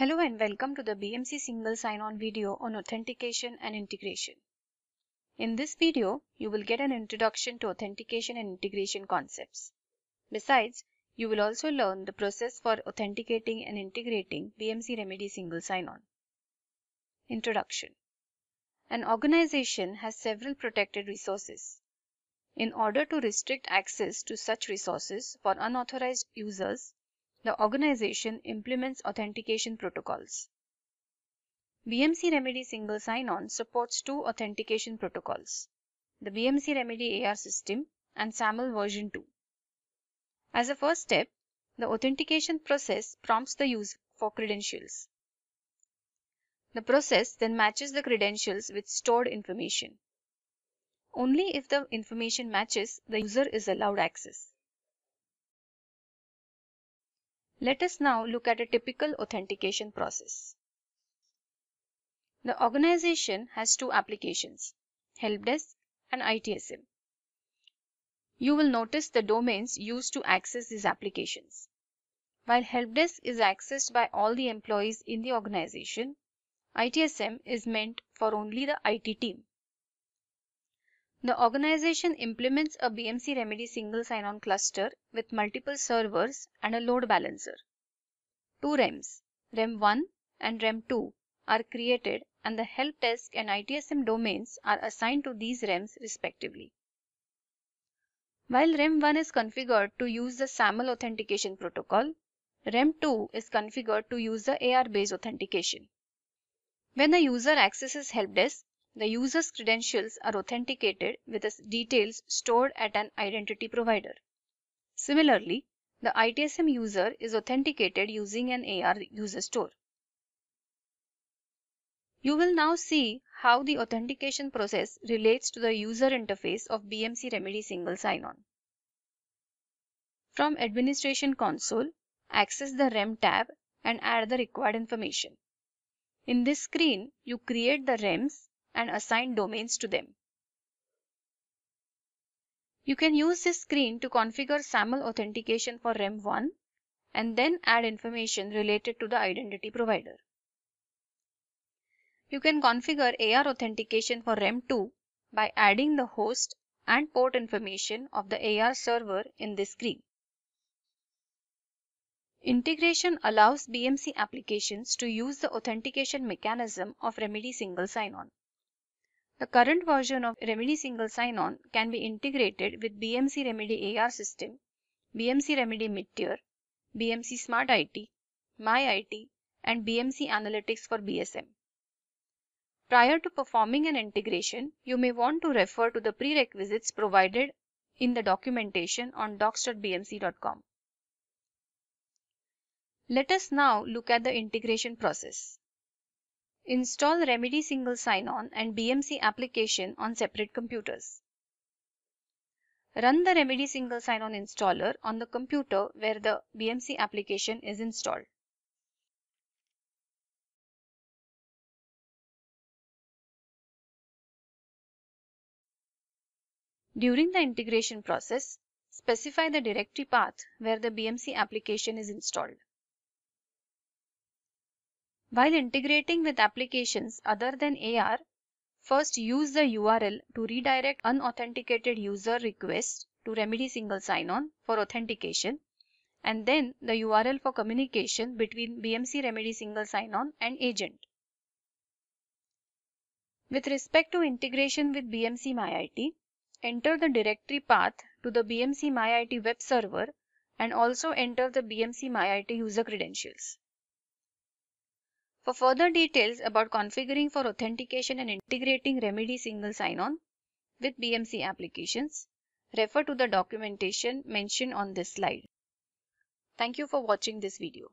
Hello and welcome to the BMC Single Sign-On video on authentication and integration. In this video, you will get an introduction to authentication and integration concepts. Besides, you will also learn the process for authenticating and integrating BMC Remedy Single Sign-On. Introduction. An organization has several protected resources. In order to restrict access to such resources for unauthorized users, the organization implements authentication protocols. BMC Remedy Single Sign-On supports two authentication protocols, the BMC Remedy AR system and SAML version 2. As a first step, the authentication process prompts the user for credentials. The process then matches the credentials with stored information. Only if the information matches, the user is allowed access. Let us now look at a typical authentication process. The organization has two applications, Helpdesk and ITSM. You will notice the domains used to access these applications. While Helpdesk is accessed by all the employees in the organization, ITSM is meant for only the IT team. The organization implements a BMC Remedy Single Sign-On cluster with multiple servers and a load balancer. Two REMs, REM 1 and REM 2, are created and the Helpdesk and ITSM domains are assigned to these REMs respectively. While REM 1 is configured to use the SAML authentication protocol, REM 2 is configured to use the AR-based authentication. When a user accesses Helpdesk, the user's credentials are authenticated with the details stored at an identity provider. Similarly, the ITSM user is authenticated using an AR user store. You will now see how the authentication process relates to the user interface of BMC Remedy Single Sign-On. From Administration Console, access the REM tab and add the required information. In this screen, you create the REMs and assign domains to them. You can use this screen to configure SAML authentication for REM 1 and then add information related to the identity provider. You can configure AR authentication for REM 2 by adding the host and port information of the AR server in this screen. Integration allows BMC applications to use the authentication mechanism of Remedy Single Sign-On. The current version of Remedy Single Sign-On can be integrated with BMC Remedy AR system, BMC Remedy Mid-tier, BMC Smart IT, MyIT, and BMC Analytics for BSM. Prior to performing an integration, you may want to refer to the prerequisites provided in the documentation on docs.bmc.com. Let us now look at the integration process. Install Remedy Single Sign-On and BMC application on separate computers. Run the Remedy Single Sign-On installer on the computer where the BMC application is installed. During the integration process, specify the directory path where the BMC application is installed. While integrating with applications other than AR, first use the URL to redirect unauthenticated user requests to Remedy Single Sign-On for authentication, and then the URL for communication between BMC Remedy Single Sign-On and agent. With respect to integration with BMC MyIT, enter the directory path to the BMC MyIT web server and also enter the BMC MyIT user credentials. For further details about configuring for authentication and integrating Remedy Single Sign-On with BMC applications, refer to the documentation mentioned on this slide. Thank you for watching this video.